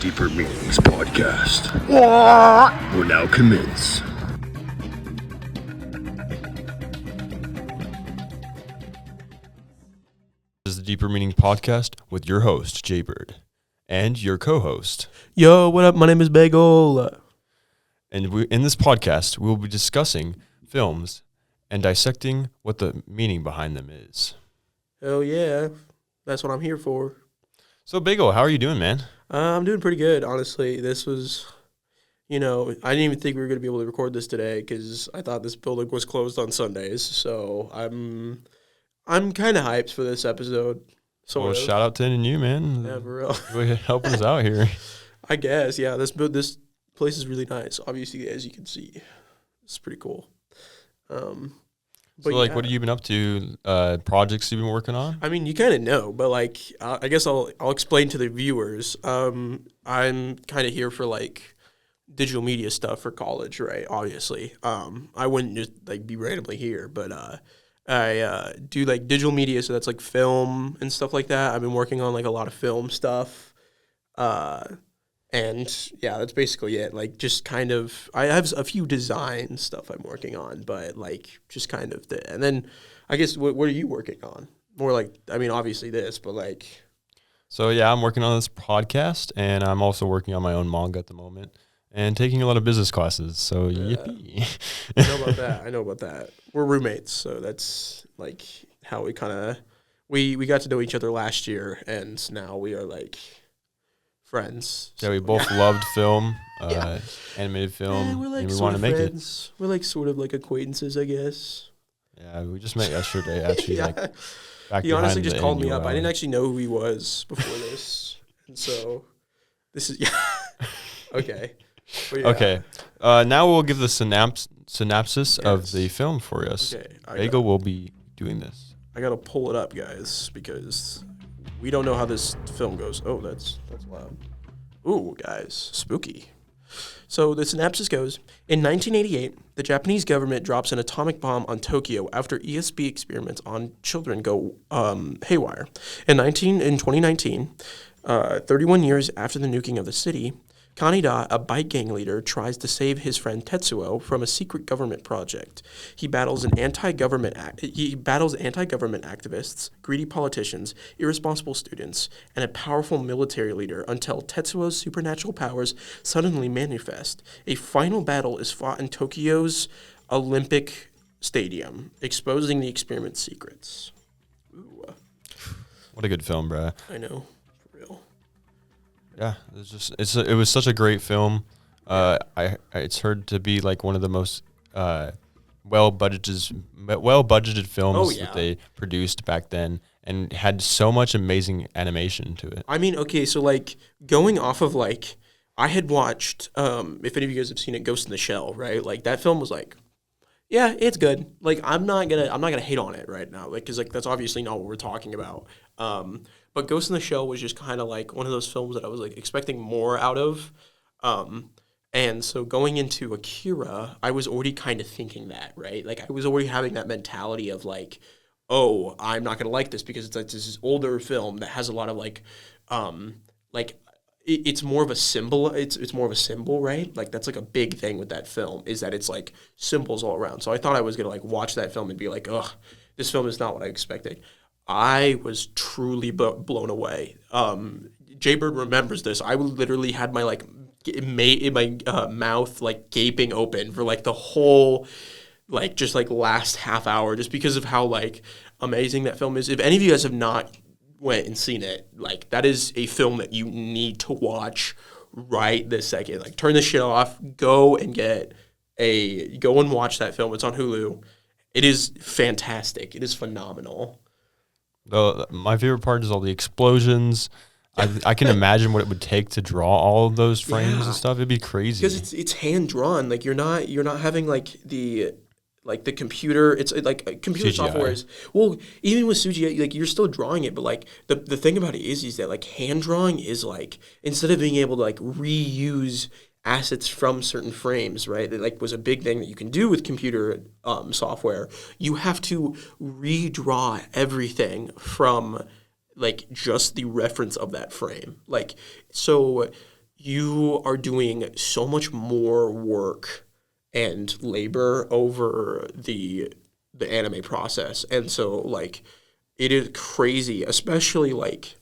Deeper Meanings podcast will now commence. This is the Deeper Meanings podcast with your host, Jaybird, and your co-host. Yo, what up? My name is Bagel. And in this podcast, we will be discussing films and dissecting what the meaning behind them is. Hell yeah. That's what I'm here for. So, Bagel, how are you doing, man? I'm doing pretty good, honestly. This was, I didn't even think we were going to be able to record this today because I thought this building was closed on Sundays. So I'm kind of hyped for this episode. Well, shout out to you, man. Yeah, for real. Really helping us out here. I guess, yeah. This place is really nice. Obviously, as you can see, it's pretty cool. So, what have you been up to? Projects you've been working on? I mean, you kind of know, but I guess I'll explain to the viewers. I'm kind of here for digital media stuff for college, right? Obviously, I wouldn't just be randomly here, but I do digital media, so that's film and stuff like that. I've been working on a lot of film stuff, and yeah, that's basically it. I have a few design stuff I'm working on, but just kind of and then I guess what are you working on? More obviously this, but So yeah, I'm working on this podcast, and I'm also working on my own manga at the moment, and taking a lot of business classes. So yippee! I know about that. We're roommates, so that's how we kind of we got to know each other last year, and now we are friends. Yeah, we both loved film, animated film, and we want to make it. We're sort of acquaintances, I guess. Yeah, we just met yesterday, actually. Yeah. He honestly just called me up. I didn't actually know who he was before this, and so this is okay. Yeah. Okay, now we'll give the synopsis of the film for us. Okay, Bagel will be doing this. I gotta pull it up, guys, because we don't know how this film goes. Oh, that's loud. Ooh, guys, spooky. So the synopsis goes, in 1988, the Japanese government drops an atomic bomb on Tokyo after ESP experiments on children go haywire. In 2019, 31 years after the nuking of the city, Kaneda, a bike gang leader, tries to save his friend Tetsuo from a secret government project. He battles anti-government activists, greedy politicians, irresponsible students, and a powerful military leader until Tetsuo's supernatural powers suddenly manifest. A final battle is fought in Tokyo's Olympic Stadium, exposing the experiment's secrets. Ooh. What a good film, bruh. I know. For real. Yeah, it was such a great film. It's heard to be one of the most well budgeted films that they produced back then, and had so much amazing animation to it. I mean, okay, so going off of I had watched if any of you guys have seen it, Ghost in the Shell, right? That film was yeah, it's good. I'm not gonna hate on it right now, because that's obviously not what we're talking about. But Ghost in the Shell was just kind of one of those films that I was expecting more out of. And so going into Akira, I was already kind of thinking that, right? I was already having that mentality of oh, I'm not going to like this because it's this older film that has a lot of it's more of a symbol. It's more of a symbol, right? That's a big thing with that film, is that it's symbols all around. So I thought I was going to watch that film and be ugh, this film is not what I expected. I was truly blown away. Jaybird remembers this. I literally had my mouth gaping open for the whole last half hour, just because of how amazing that film is. If any of you guys have not went and seen it, that is a film that you need to watch right this second. Turn this shit off. Go and watch that film. It's on Hulu. It is fantastic. It is phenomenal. My favorite part is all the explosions. I can imagine what it would take to draw all of those frames and stuff. It'd be crazy because it's hand drawn. You're not having the computer. It's computer CGI. software is, well, even with CGI, you're still drawing it, but the thing about it is that hand drawing is instead of being able to reuse assets from certain frames, right? That was a big thing that you can do with computer software. You have to redraw everything from just the reference of that frame. So you are doing so much more work and labor over the anime process. And so like it is crazy, especially like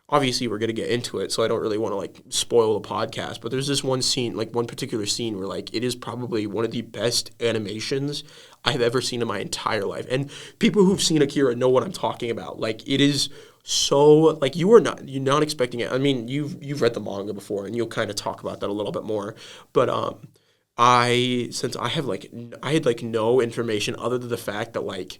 obviously we're going to get into it, so I don't really want to like spoil the podcast, but there's this one scene, like one particular scene where like it is probably one of the best animations I've ever seen in my entire life. And people who've seen Akira know what I'm talking about. Like it is so like you're not expecting it. I mean, you've read the manga before and you'll kind of talk about that a little bit more. But since I had like no information other than the fact that like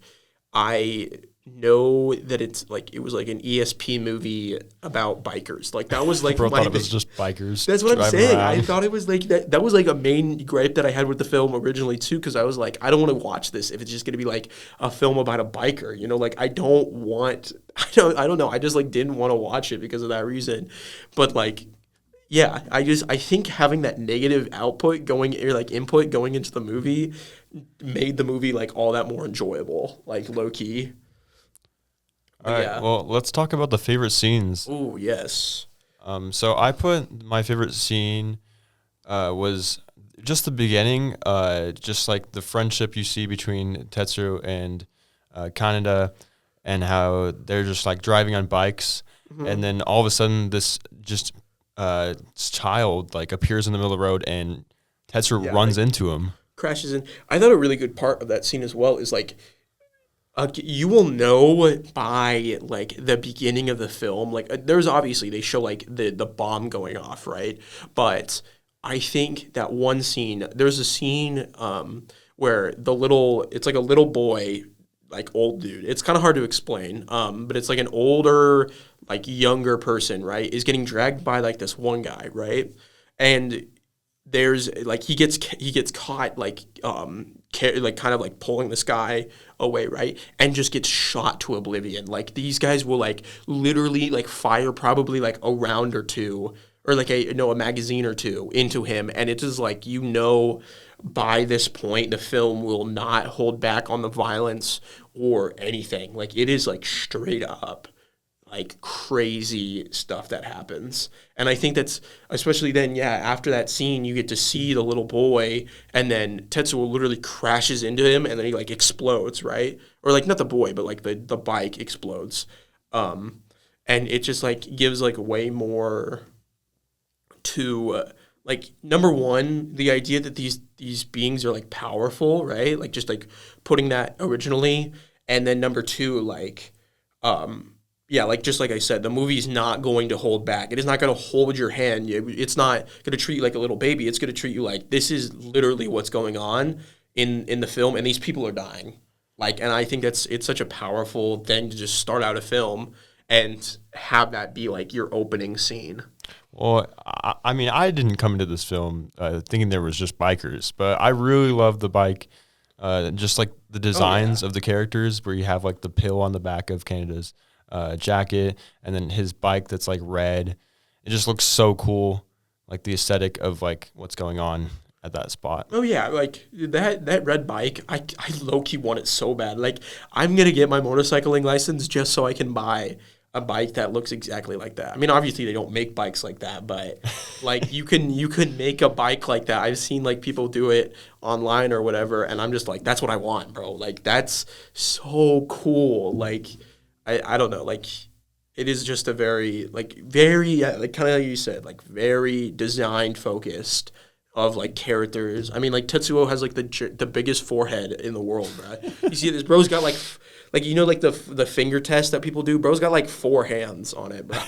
I know that it's like it was like an ESP movie about bikers. Like that was like Bro my thought it was just bikers. That's what I'm saying. Around. I thought it was like that. That was like a main gripe that I had with the film originally too, because I was like, I don't want to watch this if it's just gonna be like a film about a biker. You know, like I don't want. I don't know. I just like didn't want to watch it because of that reason. But like, yeah, I think having that negative output going or like input going into the movie made the movie like all that more enjoyable, like low key. All right. Yeah. Well, let's talk about the favorite scenes. Oh yes. So I put my favorite scene was just the beginning, just like the friendship you see between Tetsuo and Kaneda, and how they're just like driving on bikes, and then all of a sudden this just child like appears in the middle of the road, and Tetsuo runs into him, crashes in. I thought a really good part of that scene as well is like. You will know by like the beginning of the film. Like, there's obviously they show like the bomb going off, right? But I think that one scene, there's a scene where it's like a little boy, like old dude. It's kind of hard to explain, but it's like an older, like younger person, right? Is getting dragged by like this one guy, right? And there's like he gets caught like kind of like pulling this guy away, right? And just gets shot to oblivion. Like these guys will like literally like fire probably like a round or two or like a magazine or two into him, and it is like by this point the film will not hold back on the violence or anything. Like it is like straight up like crazy stuff that happens. And I think that's especially then, after that scene, you get to see the little boy, and then Tetsuo literally crashes into him, and then he like explodes, right? Or like not the boy, but like the bike explodes. And it just like gives like way more to like number one, the idea that these beings are like powerful, right? Like just like putting that originally, and then number two, like like just like I said, the movie's not going to hold back. It is not going to hold your hand. It's not going to treat you like a little baby. It's going to treat you like this is literally what's going on in the film, and these people are dying. Like, and I think it's such a powerful thing to just start out a film and have that be like your opening scene. Well, I mean, I didn't come into this film thinking there was just bikers, but I really love the bike, just like the designs of the characters, where you have like the pill on the back of Kaneda's jacket, and then his bike that's like red. It just looks so cool, like the aesthetic of like what's going on at that spot. Oh yeah, like that red bike, I low-key want it so bad. Like I'm gonna get my motorcycling license just so I can buy a bike that looks exactly like that. I mean, obviously they don't make bikes like that, but like you can make a bike like that. I've seen like people do it online or whatever, and I'm just like, that's what I want, bro. Like that's so cool. Like I don't know, like it is just a very like kind of like you said, like very design focused of like characters. I mean, like Tetsuo has like the biggest forehead in the world, bro. You see this bro's got like like the finger test that people do. Bro's got like 4 hands on it, bro.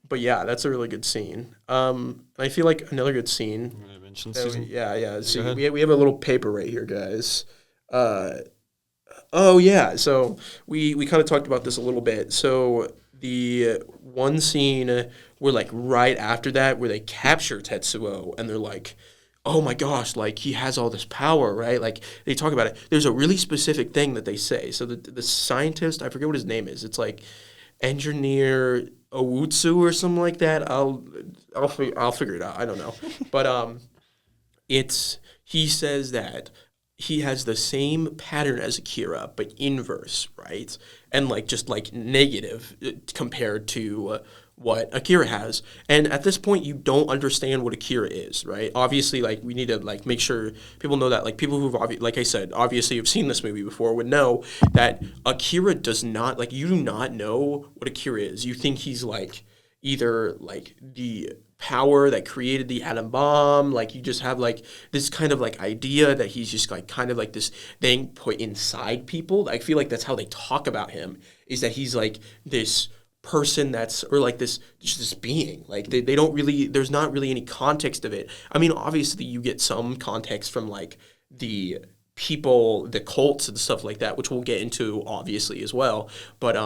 But yeah, that's a really good scene. I feel like another good scene. So we have a little paper right here, guys. Oh yeah, so we kind of talked about this a little bit. So the one scene where like right after that where they capture Tetsuo and they're like, oh my gosh, like he has all this power, right? Like they talk about it. There's a really specific thing that they say. So the scientist, I forget what his name is. It's like Engineer Owutsu or something like that. I'll figure it out. I don't know. But he says that he has the same pattern as Akira, but inverse, right? And like just like negative compared to what Akira has. And at this point, you don't understand what Akira is, right? Obviously, like, we need to, like, make sure people know that, like, people who've, like I said, obviously have seen this movie before would know that Akira does not, like, you do not know what Akira is. You think he's, like, either, like, the power that created the atom bomb, like, you just have, like, this kind of, like, idea that he's just, like, kind of like this thing put inside people. I feel like that's how they talk about him, is that he's, like, this person that's, or like this, just this being, like, they don't really, there's not really any context of it. I mean, obviously you get some context from, like, the people, the cults and stuff like that, which we'll get into obviously as well, but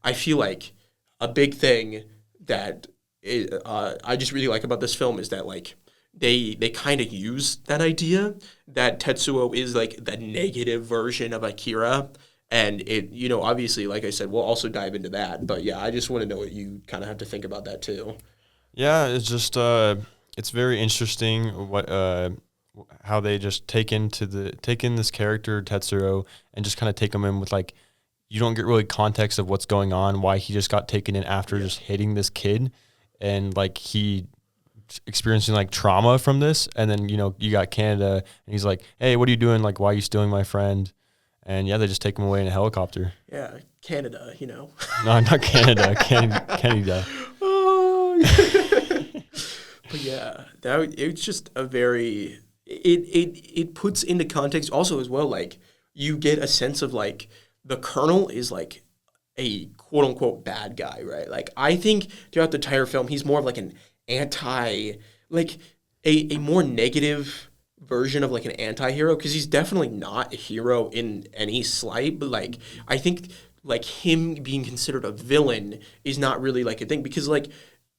I feel like a big thing that I just really like about this film is that, like, they kind of use that idea that Tetsuo is, like, the negative version of Akira. And it, you know, obviously, like I said, we'll also dive into that. But yeah, I just want to know what you kind of have to think about that too. Yeah, it's just it's very interesting what how they just take in this character Tetsuro and just kind of take him in with, like, you don't get really context of what's going on, why he just got taken in after just hitting this kid, and, like, he experiencing, like, trauma from this, and then, you know, you got Canada and he's like, hey, what are you doing, like, why are you stealing my friend? And yeah, they just take him away in a helicopter. Yeah, Canada, you know. No, not Canada. Canada. Oh, but yeah, it's just a very, it puts into context also as well, like, you get a sense of, like, the Colonel is, like, a quote unquote bad guy, right? Like, I think throughout the entire film, he's more of, like, an like a more negative version of, like, an anti-hero, because he's definitely not a hero in any slight, but, like, I think, like, him being considered a villain is not really, like, a thing, because, like,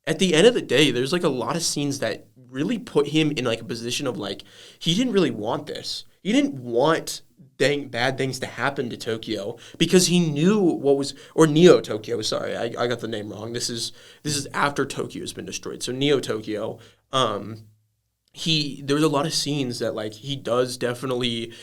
at the end of the day, there's, like, a lot of scenes that really put him in, like, a position of, like, he didn't really want this. He didn't want bad things to happen to Tokyo, because he knew what was, or Neo Tokyo, sorry, I got the name wrong. This is after Tokyo has been destroyed. So Neo Tokyo, there's a lot of scenes that, like, he does definitely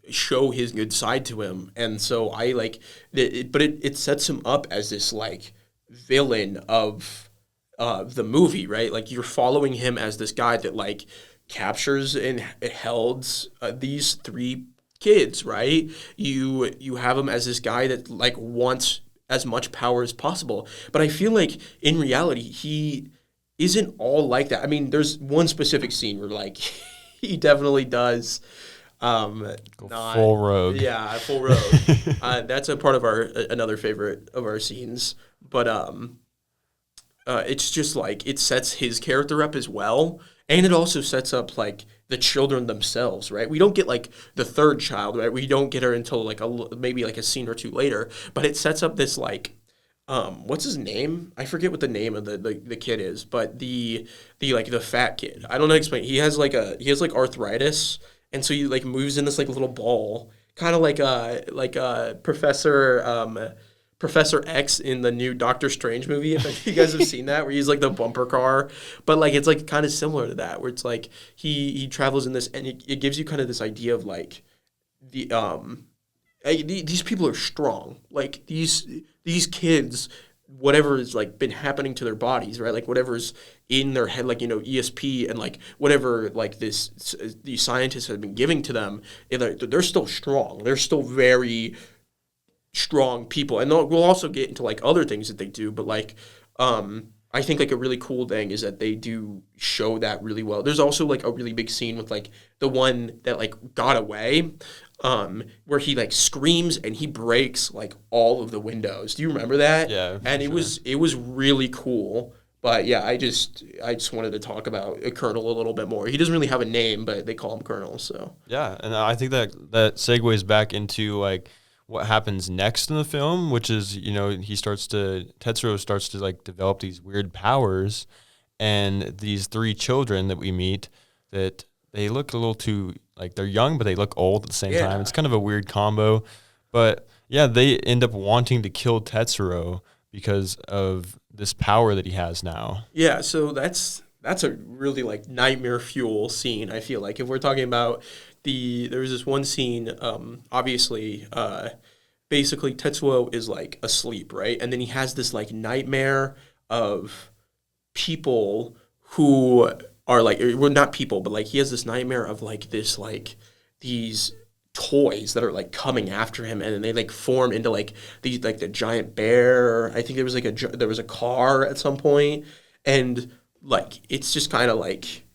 show his good side to him, and so I like it, but it sets him up as this, like, villain of the movie, right? Like, you're following him as this guy that, like, captures and holds these three kids, right? You have him as this guy that, like, wants as much power as possible, but I feel like in reality he isn't all like that. I mean, there's one specific scene where, like, he definitely does full rogue. Yeah, full rogue. That's a part of another favorite of our scenes. But it's just, like, it sets his character up as well, and it also sets up, like, the children themselves, right? We don't get, like, the third child, right? We don't get her until, like, maybe, like, a scene or two later, but it sets up this, like, what's his name? I forget what the name of the kid is, but the like, the fat kid. I don't know how to explain. He has like arthritis, and so he, like, moves in this, like, little ball, kind of like Professor X in the new Doctor Strange movie. If you guys have seen that, where he's, like, the bumper car, but, like, it's, like, kind of similar to that, where it's, like, he travels in this, and it gives you kind of this idea of, like, the these people are strong. Like, these kids, whatever has, like, been happening to their bodies, right? Like, whatever's in their head, like, you know, ESP and, like, whatever, like, these scientists have been giving to them, they're still strong. They're still very strong people. And we'll also get into, like, other things that they do, but, like, I think, like, a really cool thing is that they do show that really well. There's also, like, a really big scene with, like, the one that, like, got away, where he, like, screams and he breaks, like, all of the windows. Do you remember that? Yeah. And it was really cool. But yeah, I just wanted to talk about Colonel a little bit more. He doesn't really have a name, but they call him Colonel. So yeah, and I think that segues back into, like, what happens next in the film, which is, you know, Tetsuro starts to, like, develop these weird powers, and these three children that we meet, that they look a little too, like, they're young, but they look old at the same time. It's kind of a weird combo. But yeah, they end up wanting to kill Tetsuro because of this power that he has now. Yeah, so that's a really, like, nightmare fuel scene, I feel like. If we're talking about there was this one scene, obviously, basically Tetsuo is, like, asleep, right? And then he has this, like, nightmare of people who are like, well, not people, but like he has this nightmare of like this, like these toys that are like coming after him, and then they like form into like these, like the giant bear. I think there was like there was a car at some point, and like it's just kind of like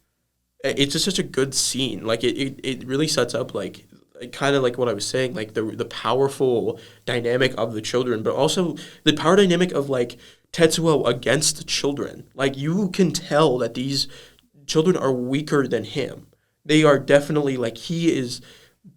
it's just such a good scene. Like it really sets up like kind of like what I was saying, like the powerful dynamic of the children, but also the power dynamic of like Tetsuo against the children. Like you can tell that these children are weaker than him. They are definitely like he is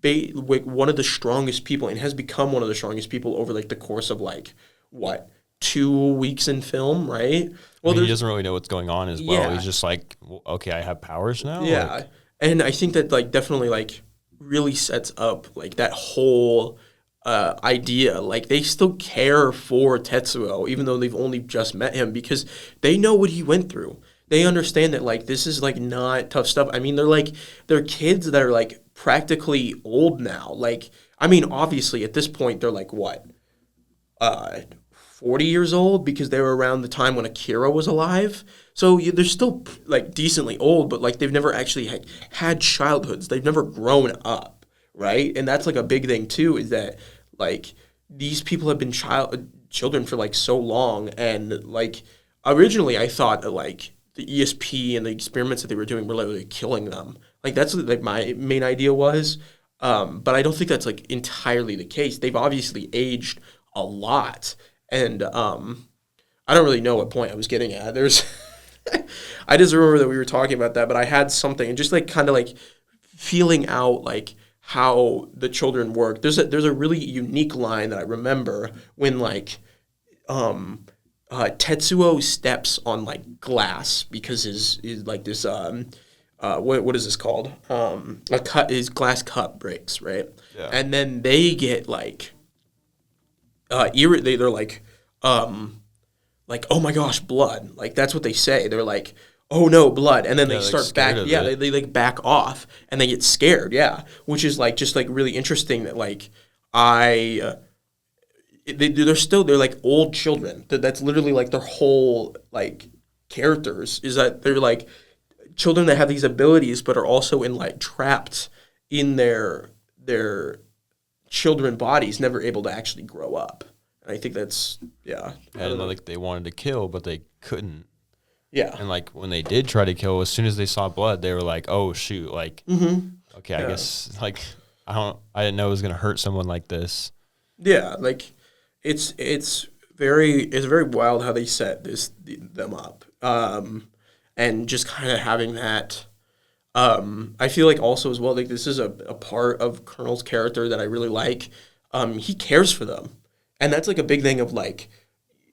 like one of the strongest people and has become one of the strongest people over like the course of like what 2 weeks in film, right? Well, he doesn't really know what's going on as well. Yeah. He's just like, well, okay, I have powers now. Yeah, like, and I think that like definitely like really sets up like that whole idea. Like they still care for Tetsuo even though they've only just met him because they know what he went through. They understand that like this is like not tough stuff. I mean, they're kids that are like practically old now. Like I mean, obviously at this point they're like what, 40 years old because they were around the time when Akira was alive. So they're still like decently old, but like they've never actually had childhoods. They've never grown up, right? And that's like a big thing too. Is that like these people have been children for like so long, and like originally I thought that like the ESP and the experiments that they were doing were literally killing them. Like that's what like my main idea was. But I don't think that's like entirely the case. They've obviously aged a lot, and I don't really know what point I was getting at. There's, I just remember that we were talking about that, but I had something and just like kind of like feeling out like how the children work. There's a really unique line that I remember when like Tetsuo steps on like glass because his like this what is this called? His glass cup breaks, right? Yeah. And then they get like they're like, oh my gosh, blood. Like that's what they say. They're like, oh no, blood. And then they start back. Yeah, they like back off and they get scared. Yeah, which is like just like really interesting that like they're like old children. That's literally like their whole like characters is that they're like children that have these abilities but are also in like trapped in their children bodies, never able to actually grow up. And I think that's and like they wanted to kill but they couldn't. Yeah. And like when they did try to kill, as soon as they saw blood they were like, oh shoot, like okay, I guess like I didn't know it was gonna hurt someone like this. Yeah, like it's very wild how they set them up. And just kind of having that I feel like also as well, like this is a part of Colonel's character that I really like. He cares for them. And that's like a big thing of like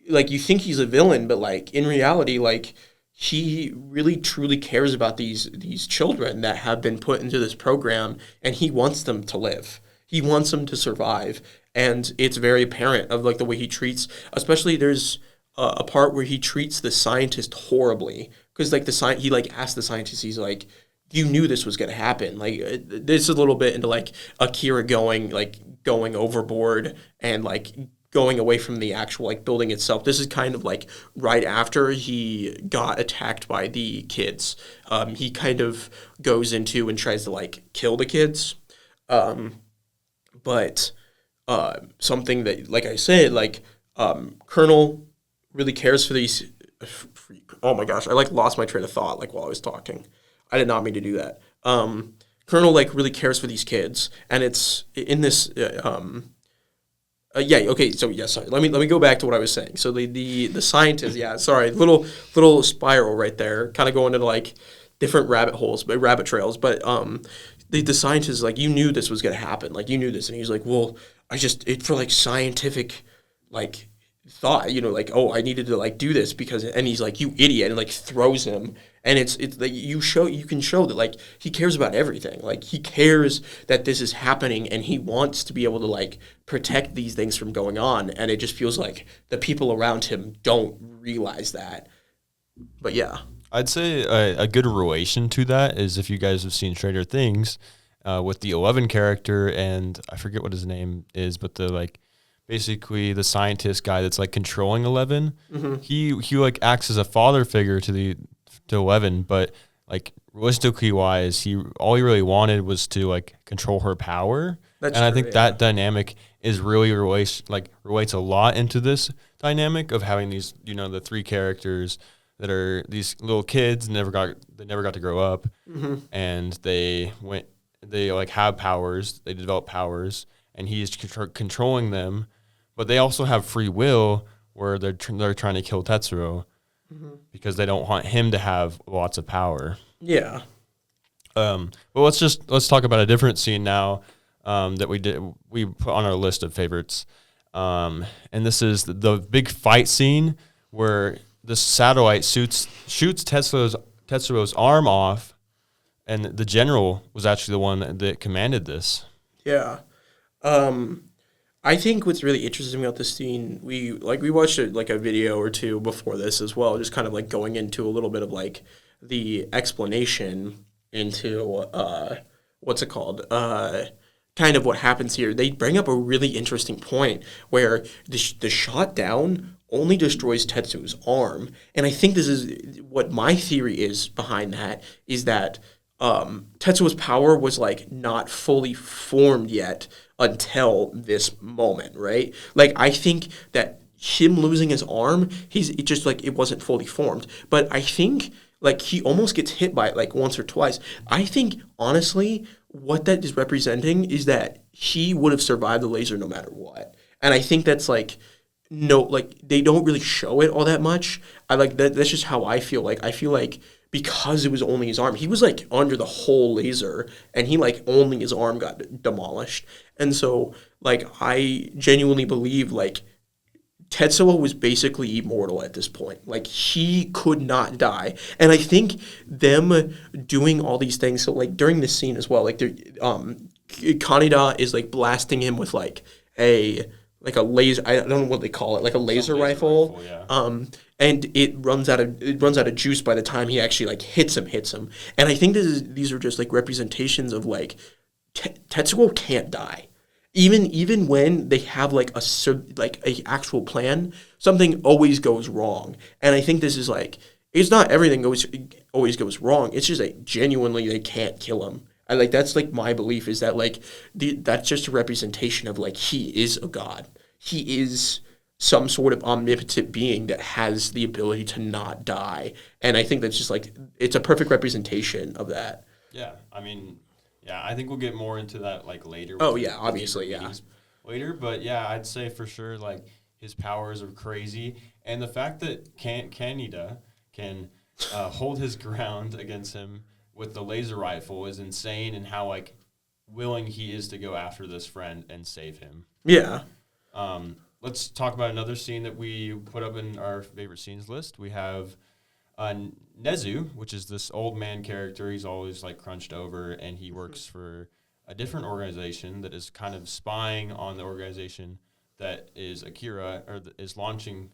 you think he's a villain, but like in reality, like he really truly cares about these children that have been put into this program, and he wants them to live. He wants them to survive. And it's very apparent of like the way he treats, especially there's a part where he treats the scientist horribly because like he like asked the scientist, he's like, you knew this was going to happen. Like this is a little bit into like Akira going overboard and like going away from the actual like building itself. This is kind of like right after he got attacked by the kids. He kind of goes into and tries to like kill the kids. But something that, like I said, like Colonel really cares for these. Oh my gosh, I like lost my train of thought like while I was talking. I did not mean to do that. Colonel like really cares for these kids, and it's in this. Yeah. Okay. So yeah. Sorry. Let me go back to what I was saying. So the scientist. Yeah. Sorry. Little spiral right there. Kind of going into like different rabbit trails. But the scientist is like, you knew this was gonna happen. Like you knew this, and he's like, well, for like scientific, like thought, like, oh, I needed to like do this because, and he's like, you idiot, and like throws him. And it's like you can show that like he cares about everything. Like he cares that this is happening, and he wants to be able to like protect these things from going on. And it just feels like the people around him don't realize that. But yeah, I'd say a good relation to that is if you guys have seen Stranger Things with the 11 character, and I forget what his name is, but the like basically the scientist guy that's like controlling 11. He like acts as a father figure to 11, but like realistically wise, all he really wanted was to like control her power. That's and I true, think that dynamic is really relates a lot into this dynamic of having these, the three characters that are these little kids never got to grow up, and they like have powers, they develop powers, and he's controlling them, but they also have free will where they're trying to kill Tetsuo because they don't want him to have lots of power. Yeah. But let's talk about a different scene now that we put on our list of favorites. And this is the big fight scene where the satellite shoots Tetsuo's arm off, and the general was actually the one that commanded this. Yeah. I think what's really interesting about this scene, we watched a video or two before this as well, just kind of like going into a little bit of like the explanation into what's it called? Kind of what happens here. They bring up a really interesting point where the shot down only destroys Tetsuo's arm, and I think this is what my theory is behind that, is that Tetsuo's power was like not fully formed yet until this moment, right? Like I think that him losing his arm, it wasn't fully formed. But I think like he almost gets hit by it like once or twice. I think honestly, what that is representing is that he would have survived the laser no matter what. And I think that's like they don't really show it all that much. I like that. That's just how I feel. Like I feel like because it was only his arm, he was like under the whole laser, and he like only his arm got demolished. And so like I genuinely believe like Tetsuo was basically immortal at this point. Like he could not die. And I think them doing all these things, so like during this scene as well, like Kaneda is like blasting him with like a laser, I don't know what they call it, like a laser rifle. Yeah. And it runs out of juice by the time he actually like hits him. And I think these are just like representations of like Tetsuo can't die. Even when they have like a actual plan, something always goes wrong. And I think this is like, it's not everything always goes wrong. It's just like genuinely they can't kill him. I like that's like my belief is that like that's just a representation of like he is a god. He is some sort of omnipotent being that has the ability to not die. And I think that's just like it's a perfect representation of that. Yeah, I mean, yeah, I think we'll get more into that like later. Oh yeah, obviously, yeah. Later, but yeah, I'd say for sure like his powers are crazy, and the fact that Kaneda can hold his ground against him with the laser rifle is insane, and how like willing he is to go after this friend and save him. Yeah. Let's talk about another scene that we put up in our favorite scenes list. We have Nezu, which is this old man character. He's always like crunched over, and he works for a different organization that is kind of spying on the organization that is Akira, or is launching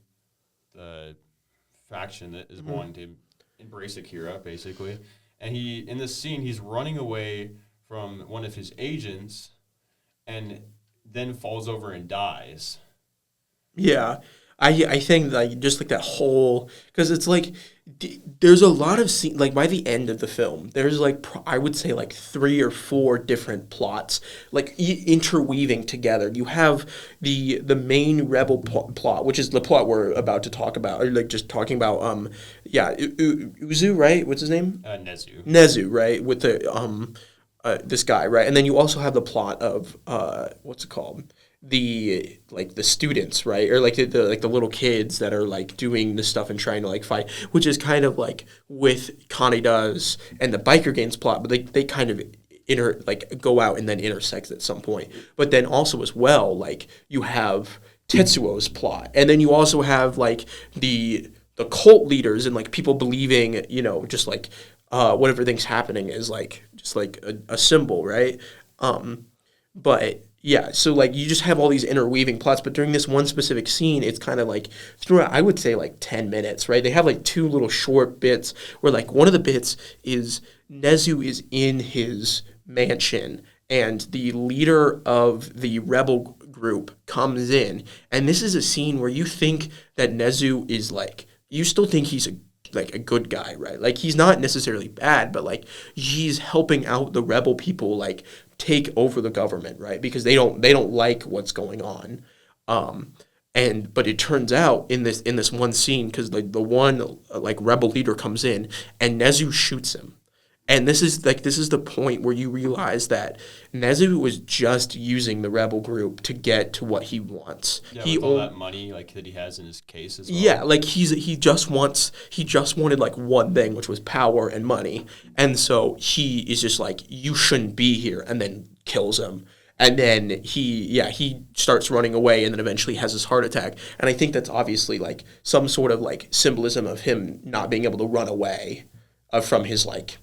the faction that is wanting to embrace Akira, basically. And in this scene, he's running away from one of his agents, and then falls over and dies. Yeah, I think like just like that whole, because it's like there's a lot of scene, like by the end of the film there's like I would say like 3 or 4 different plots like interweaving together. You have the main rebel plot, which is the plot we're about to talk about, or like just talking about Uzu, right? What's his name? Nezu, right? With the this guy, right? And then you also have the plot of what's it called? The students, right? Or like the little kids that are like doing this stuff and trying to like fight, which is kind of like with Kaneda's and the biker gangs plot, but they kind of go out and then intersect at some point. But then also as well, like you have Tetsuo's plot, and then you also have like the cult leaders and like people believing, just like whatever thing's happening is like just like a symbol, right? But yeah, so like you just have all these interweaving plots, but during this one specific scene, it's kind of like throughout, I would say like 10 minutes, right? They have like 2 little short bits where like one of the bits is Nezu is in his mansion, and the leader of the rebel group comes in, and this is a scene where you think that Nezu is like, you still think he's like a good guy, right? Like he's not necessarily bad, but like he's helping out the rebel people like take over the government, right? Because they don't like what's going on. But it turns out in this one scene, because like the one like rebel leader comes in and Nezu shoots him. And this is the point where you realize that Nezu was just using the rebel group to get to what he wants. Yeah, with all that money like that he has in his case as well. Yeah, like he just wanted like one thing, which was power and money. And so he is just like, you shouldn't be here, and then kills him. And then he starts running away, and then eventually has his heart attack. And I think that's obviously like some sort of like symbolism of him not being able to run away from his like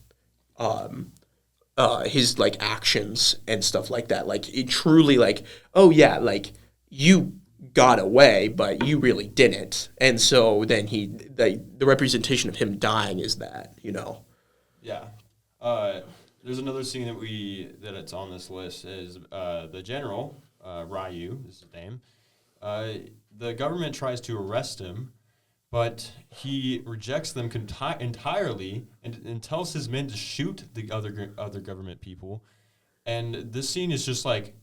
his like actions and stuff like that. Like it truly like, oh yeah, like you got away, but you really didn't. And so then the representation of him dying is that, you know. Yeah. There's another scene that it's on this list is the general, Ryu, is his name. The government tries to arrest him, but he rejects them entirely and tells his men to shoot the other government people. And this scene is just like,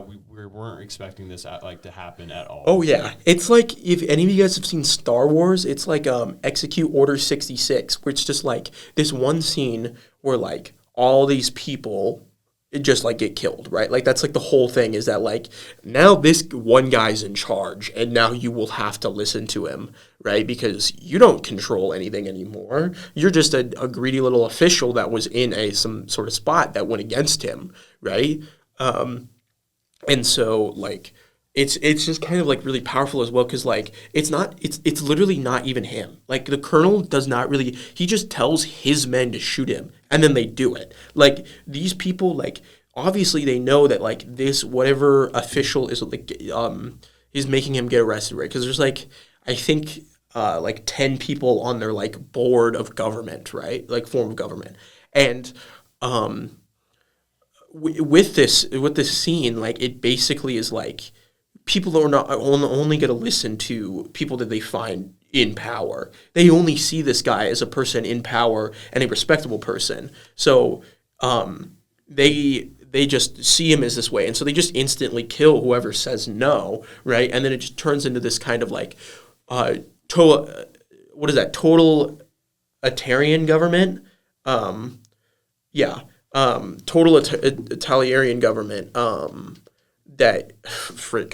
we weren't expecting this to happen at all. Oh yeah, it's like if any of you guys have seen Star Wars, it's like Execute Order 66, where it's just like this one scene where like all these people just like get killed, right? Like that's like the whole thing is that like now this one guy's in charge, and now you will have to listen to him, right? Because you don't control anything anymore. You're just a greedy little official that was in some sort of spot that went against him, right? And so like it's just kind of like really powerful as well, because like it's literally not even him. Like the colonel does not really, he just tells his men to shoot him, and then they do it. Like these people, like obviously they know that like this whatever official is like is making him get arrested, right? Because there's like I think like 10 people on their like board of government, right? Like form of government, and with this scene, like it basically is like people are not only going to listen to people that they find in power. They only see this guy as a person in power and a respectable person. So they just see him as this way, and so they just instantly kill whoever says no, right? And then it just turns into this kind of like totalitarian government. Totalitarian government. That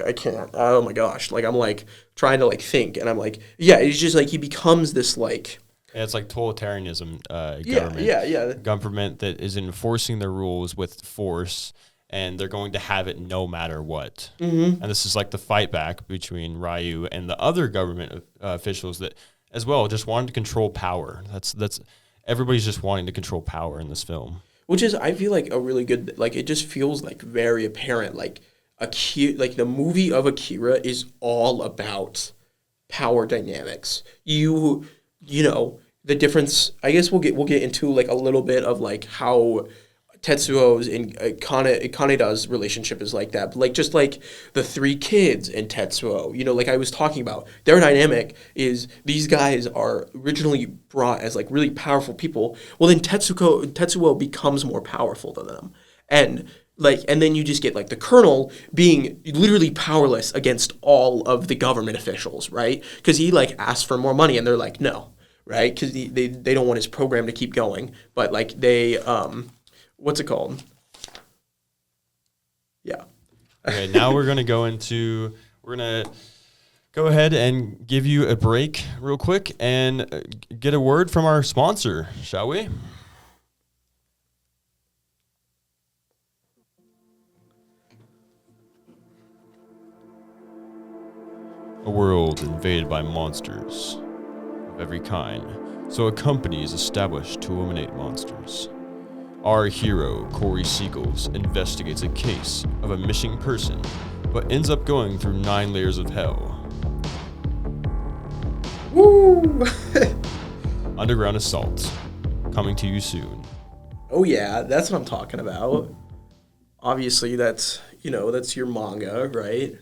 I can't. Oh my gosh! Like I'm like trying to like think, and I'm like, yeah, it's just like he becomes this like. Yeah, it's like totalitarianism government. Yeah. Government that is enforcing their rules with force, and they're going to have it no matter what. Mm-hmm. And this is like the fight back between Ryu and the other government officials that, as well, just wanted to control power. That's everybody's just wanting to control power in this film. Which is, I feel like a really good, like it just feels like very apparent, like the movie of Akira is all about power dynamics. You know, the difference, I guess we'll get into like a little bit of like how Tetsuo's and Kaneda's relationship is like that. But like just like the three kids in Tetsuo, you know, like I was talking about, their dynamic is these guys are originally brought as like really powerful people. Well, then Tetsuo becomes more powerful than them. And then you just get like the colonel being literally powerless against all of the government officials, right? Because he like asks for more money and they're like, no, right? Because they don't want his program to keep going. But like they, what's it called? Yeah. Okay, now we're going to go ahead and give you a break real quick and get a word from our sponsor, shall we? A world invaded by monsters of every kind, so a company is established to eliminate monsters. Our hero, Corey Siegels, investigates a case of a missing person, but ends up going through 9 layers of hell. Woo! Underground Assault, coming to you soon. Oh yeah, that's what I'm talking about. Obviously, that's, that's your manga, right?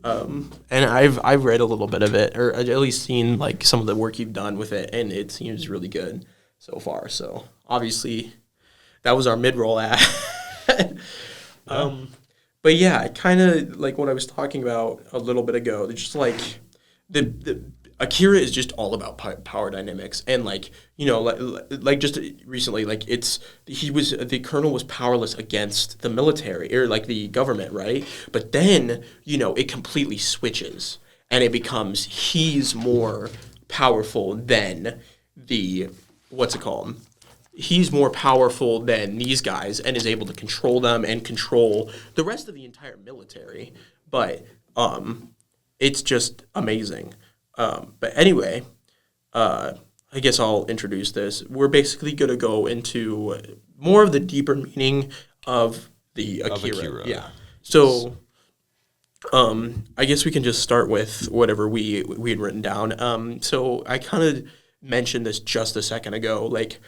And I've read a little bit of it, or at least seen like some of the work you've done with it, and it seems really good so far. So obviously, that was our mid-roll ad. But yeah, I kind of like what I was talking about a little bit ago. Just like the Akira is just all about power dynamics, and like like just recently, like the colonel was powerless against the military or like the government, right? But then it completely switches, and it becomes he's more powerful than the what's it called? He's more powerful than these guys and is able to control them and control the rest of the entire military. But it's just amazing. But anyway, I guess I'll introduce this. We're basically going to go into more of the deeper meaning of the Akira. Yeah. So I guess we can just start with whatever we had written down. So I kind of mentioned this just a second ago, like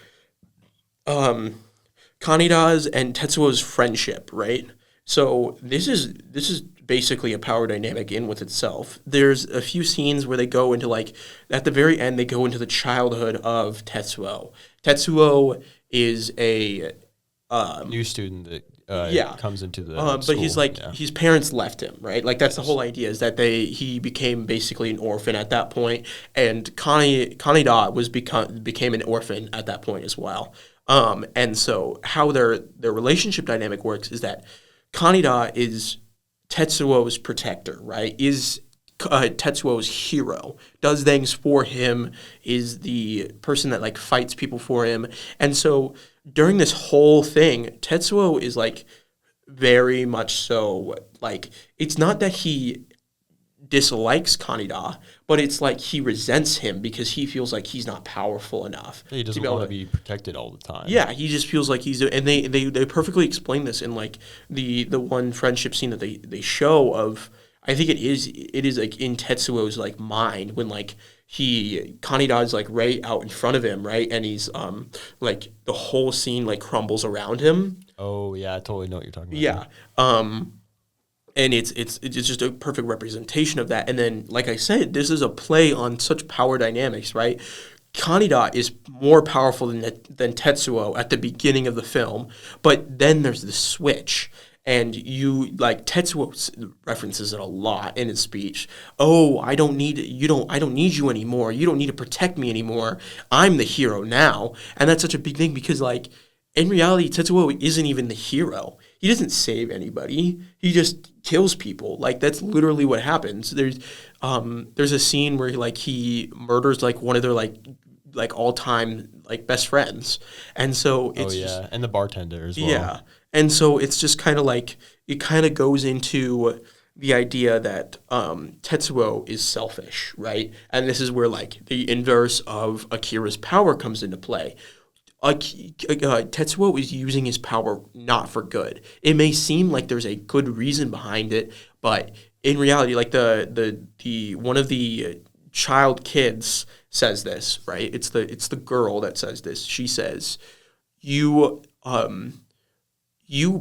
Kanida's and Tetsuo's friendship, right? So this is basically a power dynamic in with itself. There's a few scenes where they go into like at the very end they go into the childhood of Tetsuo. Tetsuo is a new student that comes into the but school. he's like his parents left him, right? Like that's the whole idea is that he became basically an orphan at that point, and Kaneda became an orphan at that point as well. And so how their relationship dynamic works is that Kaneda is Tetsuo's protector, right? Is Tetsuo's hero, does things for him, is the person that like fights people for him. And so during this whole thing, Tetsuo is like very much so like it's not that he dislikes Kaneda, but it's like he resents him because he feels like he's not powerful enough. He doesn't want to be protected all the time. Yeah, he just feels like and they perfectly explain this in like the one friendship scene that they show of. I think it is like in Tetsuo's like mind when like Kaneda is like right out in front of him, right, and he's like the whole scene like crumbles around him. Oh yeah, I totally know what you're talking about. Yeah. And it's just a perfect representation of that. And then, like I said, this is a play on such power dynamics, right? Kaneda is more powerful than Tetsuo at the beginning of the film, but then there's the switch. And Tetsuo references it a lot in his speech. Oh, I don't need you anymore. You don't need to protect me anymore. I'm the hero now. And that's such a big thing because like in reality, Tetsuo isn't even the hero. He doesn't save anybody. He just kills people. Like that's literally what happens. There's a scene where he murders like one of their like all time like best friends, and so it's and the bartender as well. Yeah, and so it's just kind of like it kind of goes into the idea that Tetsuo is selfish, right? And this is where like the inverse of Akira's power comes into play. Tetsuo is using his power not for good. It may seem like there's a good reason behind it, but in reality, like the one of the child kids says this, right? It's the girl that says this. She says, you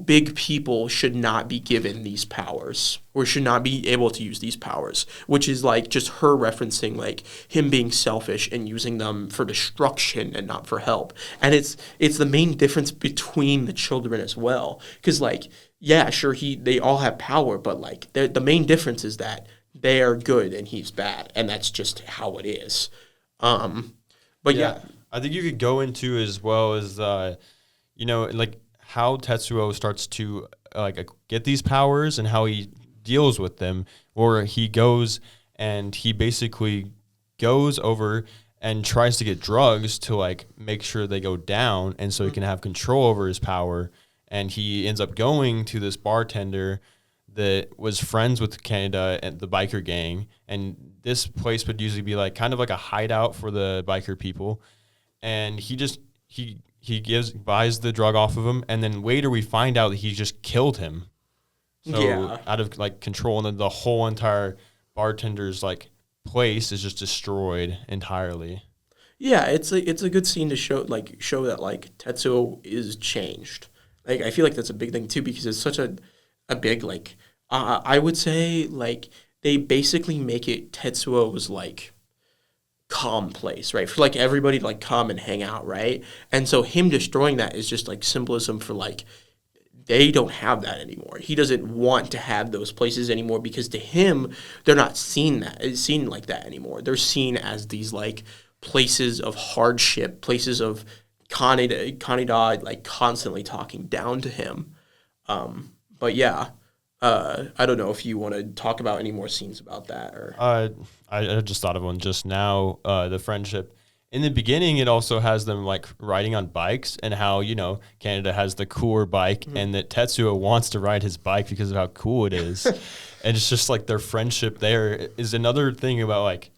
big people should not be given these powers or should not be able to use these powers, which is like just her referencing like him being selfish and using them for destruction and not for help. And it's the main difference between the children as well. Because like, yeah, sure, they all have power, but like the main difference is that they are good and he's bad. And that's just how it is. But yeah. I think you could go into as well as, like, how Tetsuo starts to get these powers and how he deals with them, or he goes and he basically goes over and tries to get drugs to like make sure they go down, and so he can have control over his power. And he ends up going to this bartender that was friends with Kaneda and the biker gang, and this place would usually be like kind of like a hideout for the biker people, and he buys the drug off of him, and then later we find out that he just killed him. So out of like control, and then the whole entire bartender's like place is just destroyed entirely. Yeah, it's a good scene to show that like Tetsuo is changed. Like I feel like that's a big thing too because it's such a big like I would say like they basically make it Tetsuo's like calm place, right? For like everybody to like come and hang out, right? And so him destroying that is just like symbolism for like they don't have that anymore. He doesn't want to have those places anymore because to him, they're not seen like that anymore. They're seen as these like places of hardship, places of Kaneda like constantly talking down to him. But yeah, I don't know if you want to talk about any more scenes about that or. I just thought of one just now. The friendship in the beginning, it also has them like riding on bikes, and how Canada has the cooler bike, and that Tetsuo wants to ride his bike because of how cool it is, and it's just like their friendship there is another thing about like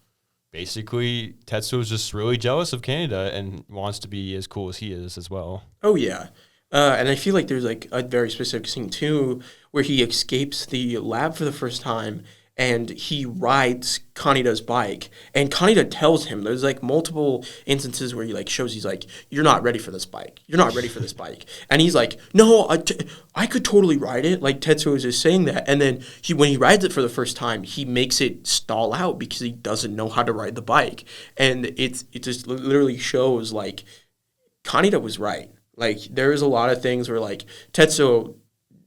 basically Tetsuo's just really jealous of Canada and wants to be as cool as he is as well. Oh yeah. And I feel like there's like a very specific scene too where he escapes the lab for the first time and he rides Kaneda's bike and Kaneda tells him there's like multiple instances where he like shows he's like, you're not ready for this bike. You're not ready for this bike. And he's like, no, I could totally ride it. Like Tetsuo is just saying that. And then when he rides it for the first time, he makes it stall out because he doesn't know how to ride the bike. And it just literally shows like Kaneda was right. Like, there is a lot of things where, like, Tetsuo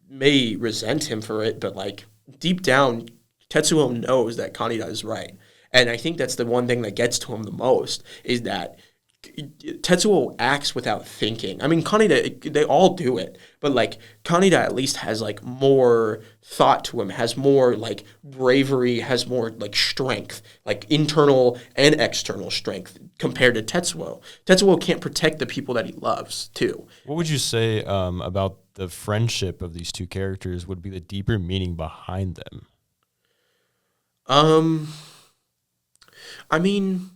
may resent him for it, but, like, deep down, Tetsuo knows that Kaneda is right. And I think that's the one thing that gets to him the most, is that Tetsuo acts without thinking. I mean, Kaneda, they all do it, but, like, Kaneda at least has, like, more thought to him, has more, like, bravery, has more, like, strength, like, internal and external strength compared to Tetsuo. Tetsuo can't protect the people that he loves, too. What would you say about the friendship of these two characters would be the deeper meaning behind them? I mean,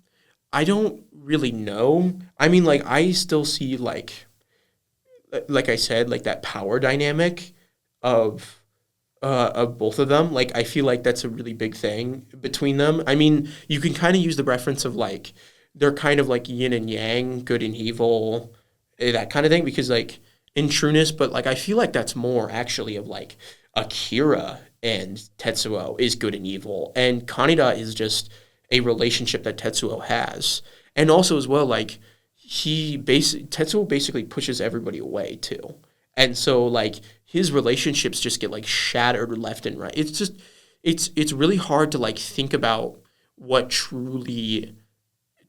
I don't really know. I mean, like, I still see, like I said, like, that power dynamic of both of them. Like, I feel like that's a really big thing between them. I mean, you can kind of use the reference of, like, they're kind of like yin and yang, good and evil, that kind of thing, because, like, in trueness, but, like, I feel like that's more actually of, like, Akira and Tetsuo is good and evil, and Kaneda is just a relationship that Tetsuo has. And also as well, like, Tetsuo basically pushes everybody away too. And so like his relationships just get like shattered left and right. It's just it's really hard to like think about what truly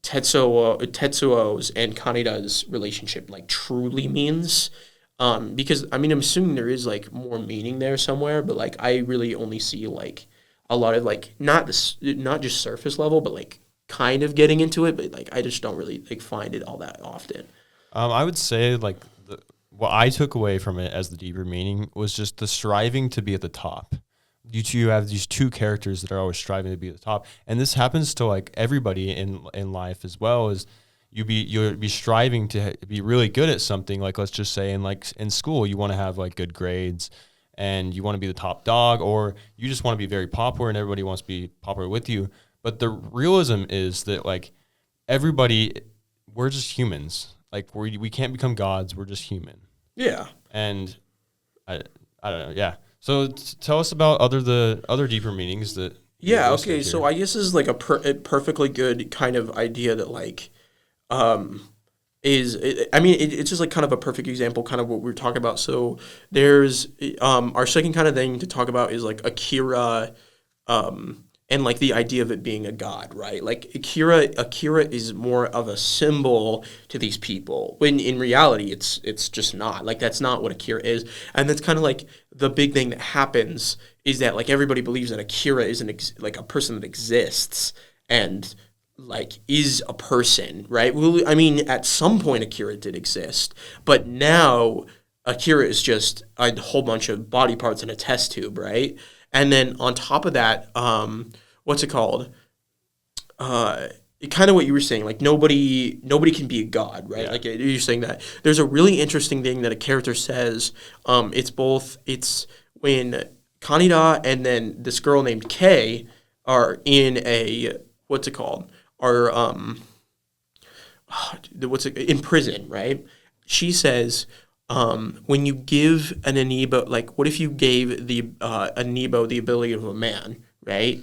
Tetsuo's and Kaneda's relationship like truly means. Because I mean I'm assuming there is like more meaning there somewhere, but like I really only see like a lot of like not just surface level, but like kind of getting into it, but like I just don't really like find it all that often. I would say like what I took away from it as the deeper meaning was just the striving to be at the top. You have these two characters that are always striving to be at the top, and this happens to like everybody in life as well. Is you'll be striving to be really good at something. Like let's just say in school, you want to have like good grades, and you want to be the top dog, or you just want to be very popular, and everybody wants to be popular with you. But the realism is that like everybody, we're just humans. Like we can't become gods. We're just human. Yeah. And I don't know. Yeah. So tell us about the other deeper meanings that. Yeah. Okay. So I guess this is like a perfectly good kind of idea that like, it's just like kind of a perfect example, kind of what we were talking about. So there's our second kind of thing to talk about is like Akira, and like the idea of it being a god, right? Like Akira is more of a symbol to these people, when in reality it's just not. Like that's not what Akira is, and that's kind of like the big thing that happens is that like everybody believes that Akira is like a person that exists and like is a person, right? Well, I mean, at some point Akira did exist, but now Akira is just a whole bunch of body parts in a test tube, right? And then on top of that, what's it called? Kind of what you were saying, like nobody can be a god, right? Yeah. Like you're saying that. There's a really interesting thing that a character says. It's when Kaneda and then this girl named Kei are in a, what's it called? In prison, right? She says, when you give an Anibo, like what if you gave the Anibo the ability of a man, right?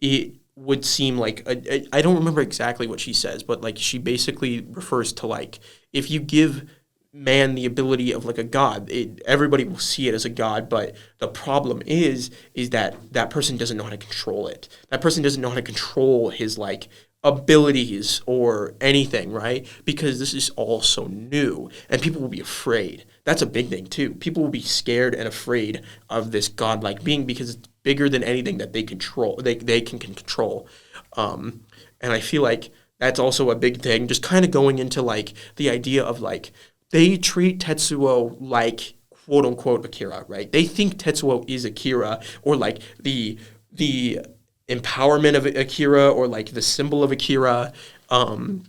It would seem like I don't remember exactly what she says, but like she basically refers to like if you give man the ability of like a god, everybody will see it as a god, but the problem is that that person doesn't know how to control it. That person doesn't know how to control his like abilities or anything, right? Because this is all so new and people will be afraid. That's a big thing too. People will be scared and afraid of this godlike being because it's bigger than anything that they control. They can control. And I feel like that's also a big thing. Just kind of going into like the idea of like they treat Tetsuo like quote unquote Akira, right? They think Tetsuo is Akira or like the empowerment of Akira or like the symbol of Akira. And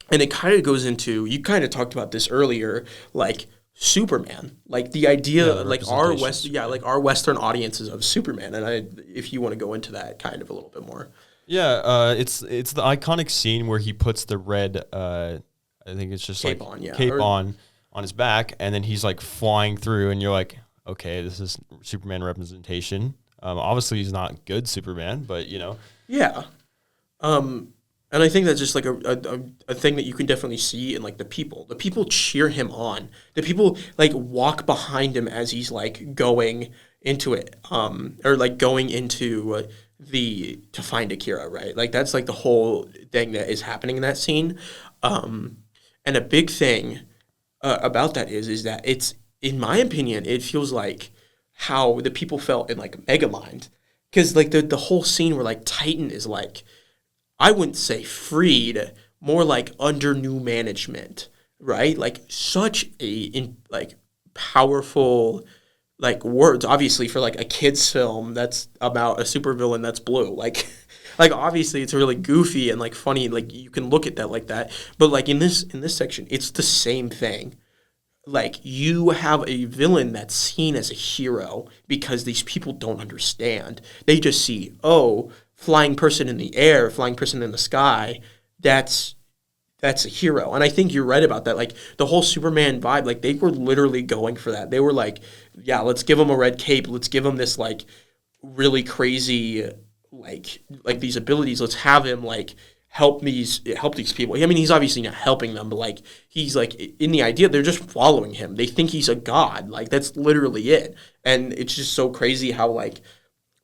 it kind of goes into, you kind of talked about this earlier, like Superman, like the idea, like our Western audiences of Superman. And if you want to go into that kind of a little bit more. Yeah, it's the iconic scene where he puts the red, I think it's just cape like on, yeah. cape on his back, and then he's like flying through, and you're like, okay, this is Superman representation. Obviously, he's not good Superman, but you know. Yeah. And I think that's just like a thing that you can definitely see in like the people. The people cheer him on. The people like walk behind him as he's like going into it, or like going into to find Akira, right? Like that's like the whole thing that is happening in that scene. And a big thing about that is that it's, in my opinion, it feels like how the people felt in like Megamind, because like the whole scene where like Titan is like, I wouldn't say freed, more like under new management, right? Like such like powerful like words, obviously for like a kid's film that's about a supervillain that's blue. Like like obviously it's really goofy and like funny, like you can look at that like that. But like in this section, it's the same thing. Like you have a villain that's seen as a hero because these people don't understand. They just see, oh, flying person in the air, flying person in the sky, that's a hero. And I think you're right about that. Like the whole Superman vibe, like they were literally going for that. They were like, yeah, let's give him a red cape. Let's give him this like really crazy like these abilities. Let's have him like help these people. I mean, he's obviously not helping them, but like he's like in the idea they're just following him. They think he's a god. Like that's literally it. And it's just so crazy how like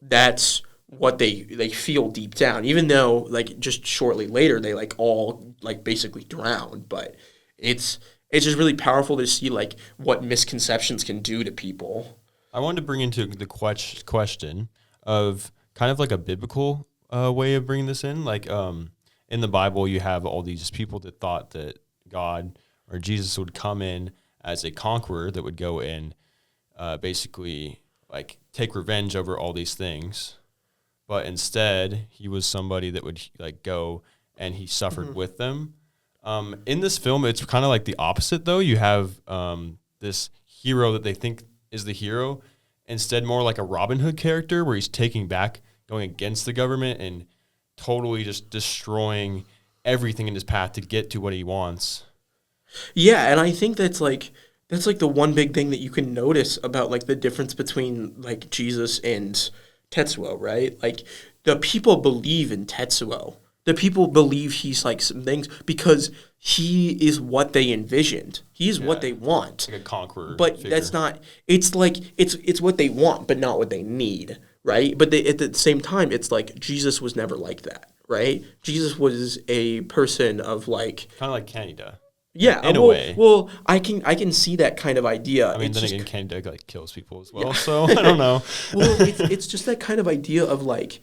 that's what they feel deep down, even though like just shortly later they like all like basically drowned. But it's just really powerful to see like what misconceptions can do to people. I wanted to bring into the question of kind of like a biblical way of bringing this in. Like in the Bible, you have all these people that thought that God or Jesus would come in as a conqueror that would go and basically like take revenge over all these things. But instead, he was somebody that would like go and he suffered with them. In this film, it's kind of like the opposite, though. You have this hero that they think is the hero, instead more like a Robin Hood character where he's taking back, going against the government and totally just destroying everything in his path to get to what he wants. Yeah, and I think that's like the one big thing that you can notice about like the difference between like Jesus and Tetsuo, right? Like the people believe in Tetsuo. The people believe he's like some things because he is what they envisioned. He's what they want. Like a conqueror. But figure. that's not, it's like, it's what they want, but not what they need, right? But at the same time, it's like Jesus was never like that, right? Jesus was a person of like. Kind of like Canada. Yeah, in a way. Well, I can see that kind of idea. I mean, it's then just, again, Canada like kills people as well, so I don't know. Well, it's just that kind of idea of like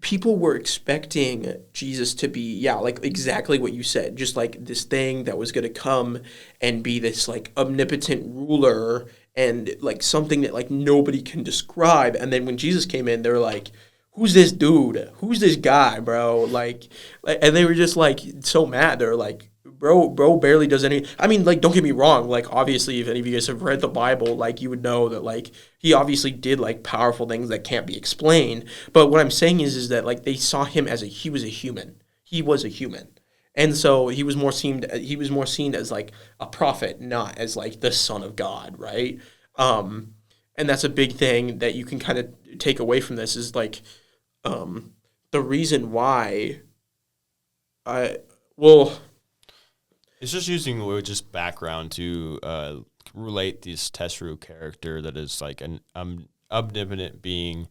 people were expecting Jesus to be like exactly what you said, just like this thing that was going to come and be this like omnipotent ruler and like something that like nobody can describe. And then when Jesus came in, they're like, who's this dude? Who's this guy, bro? Like, and they were just like so mad. They're like, bro barely does any. I mean, like, don't get me wrong. Like, obviously, if any of you guys have read the Bible, like, you would know that, like, he obviously did, like, powerful things that can't be explained. But what I'm saying is that, like, they saw him as he was a human. He was a human. And so he was more seen as like a prophet, not as like the son of God, right? And that's a big thing that you can kind of take away from this is like the reason why I well It's just using just background to relate this Tessru character that is like an omnipotent being.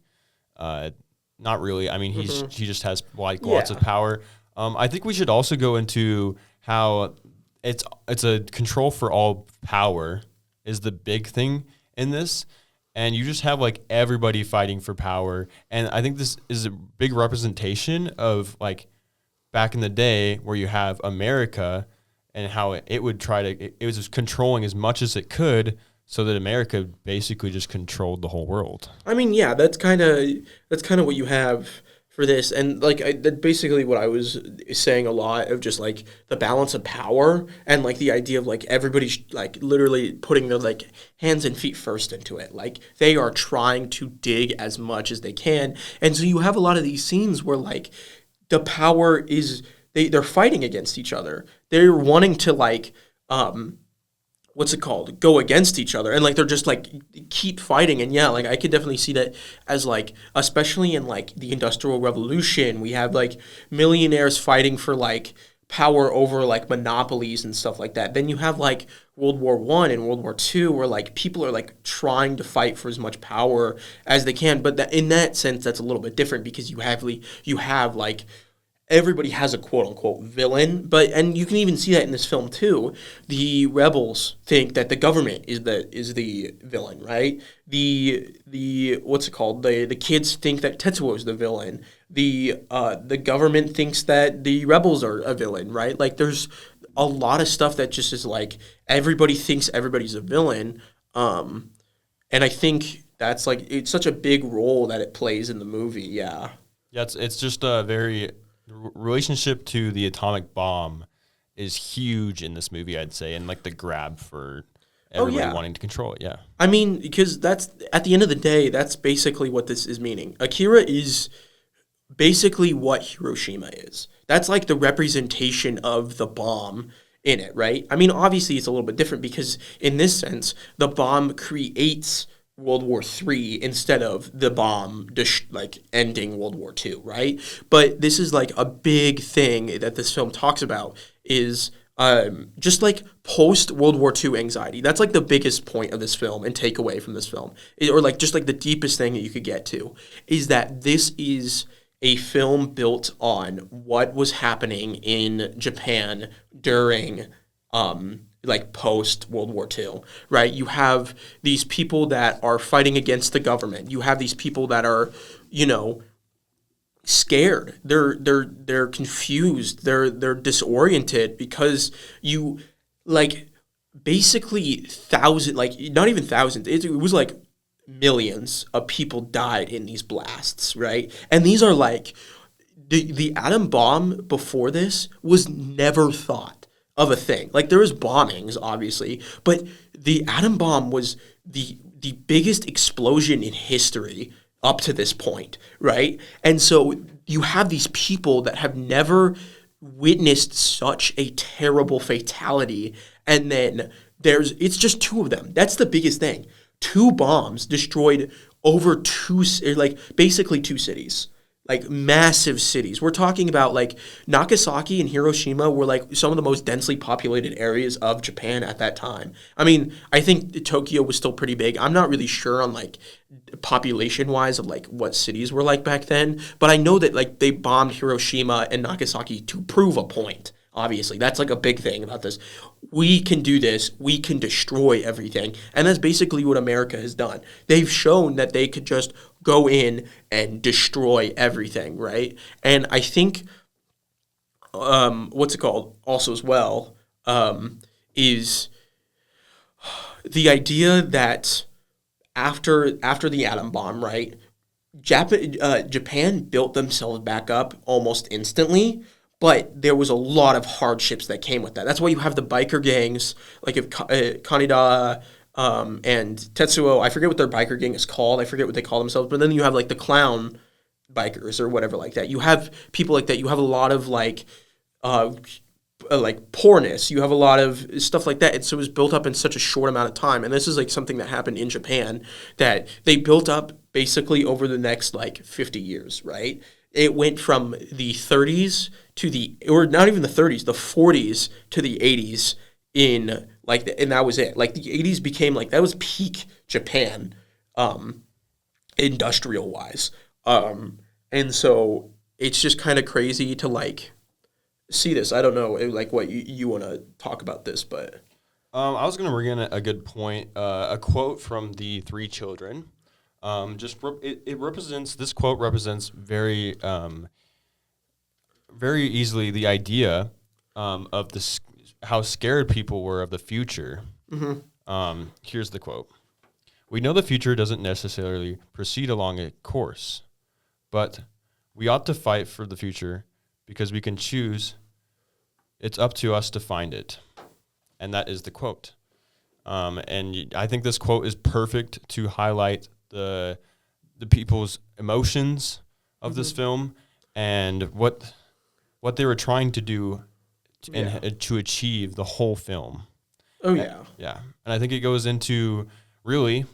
Not really. I mean, he just has like lots of power. I think we should also go into how it's a control for all power is the big thing in this, and you just have like everybody fighting for power, and I think this is a big representation of like back in the day where you have America and how it would try to it was just controlling as much as it could so that America basically just controlled the whole world. I mean, yeah, that's kind of what you have for this, and like that's basically what I was saying a lot of just like the balance of power and like the idea of like everybody's like literally putting their like hands and feet first into it. Like they are trying to dig as much as they can, and so you have a lot of these scenes where like the power is they're fighting against each other. They're wanting to like what's it called, go against each other, and like they're just like keep fighting. And yeah, like I could definitely see that as like, especially in like the Industrial Revolution, we have like millionaires fighting for like power over like monopolies and stuff like that. Then you have like World War I and World War II, where like people are like trying to fight for as much power as they can. But in that sense, that's a little bit different because you have like everybody has a quote unquote villain, and you can even see that in this film too. The rebels think that the government is the villain, right? The what's it called? The kids think that Tetsuo is the villain. The government thinks that the rebels are a villain, right? Like there's a lot of stuff that just is like everybody thinks everybody's a villain. And I think that's like it's such a big role that it plays in the movie. Yeah. Yeah, it's just a very relationship to the atomic bomb is huge in this movie, I'd say, and like the grab for everybody wanting to control it. Yeah, I mean, because that's at the end of the day, that's basically what this is meaning. Akira is basically what Hiroshima is. That's like the representation of the bomb in it, right? I mean, obviously it's a little bit different because in this sense, the bomb creates World War III instead of the bomb like ending World War II, right? But this is like a big thing that this film talks about is just like post World War II anxiety. That's like the biggest point of this film and takeaway from this film, or like just like the deepest thing that you could get to is that this is a film built on what was happening in Japan during like post World War II, right? You have these people that are fighting against the government. You have these people that are, scared. They're confused. They're disoriented because you like basically not even thousands. It was like millions of people died in these blasts, right? And these are like the atom bomb before this was never thought of a thing. Like there was bombings, obviously, but the atom bomb was the biggest explosion in history up to this point, right? And so you have these people that have never witnessed such a terrible fatality, and then it's just two of them. That's the biggest thing. Two bombs destroyed over basically two cities. Like massive cities. We're talking about like Nagasaki and Hiroshima were like some of the most densely populated areas of Japan at that time. I mean, I think Tokyo was still pretty big. I'm not really sure on like population wise of like what cities were like back then, but I know that like they bombed Hiroshima and Nagasaki to prove a point. Obviously, that's like a big thing about this. We can do this. We can destroy everything. And that's basically what America has done. They've shown that they could just go in and destroy everything, right? And I think, what's it called also as well, is the idea that after the atom bomb, right, Japan built themselves back up almost instantly, but there was a lot of hardships that came with that. That's why you have the biker gangs, like if Kaneda and Tetsuo, I forget what their biker gang is called. I forget what they call themselves. But then you have like the clown bikers or whatever like that. You have people like that. You have a lot of like like poorness. You have a lot of stuff like that. And so it was built up in such a short amount of time. And this is like something that happened in Japan that they built up basically over the next like 50 years, right? It went from the 30s to or not even the 30s, the 40s to the 80s in like, and that was it. Like the 80s became like, that was peak Japan, industrial wise. And so it's just kind of crazy to like, see this. I don't know, like what you want to talk about this, but I was going to bring in a good point, a quote from the Three Children. It represents, this quote represents very very easily the idea of how scared people were of the future. Here's the quote: "We know the future doesn't necessarily proceed along a course, but we ought to fight for the future because we can choose. It's up to us to find it." And that is the quote. And I think this quote is perfect to highlight the people's emotions of this film and what they were trying to do to achieve the whole film. Oh, yeah. Yeah. And I think it goes into really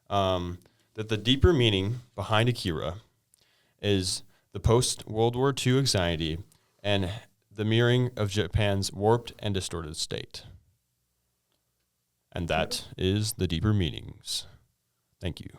that the deeper meaning behind Akira is the post-World War II anxiety and the mirroring of Japan's warped and distorted state. And that is the deeper meanings. Thank you.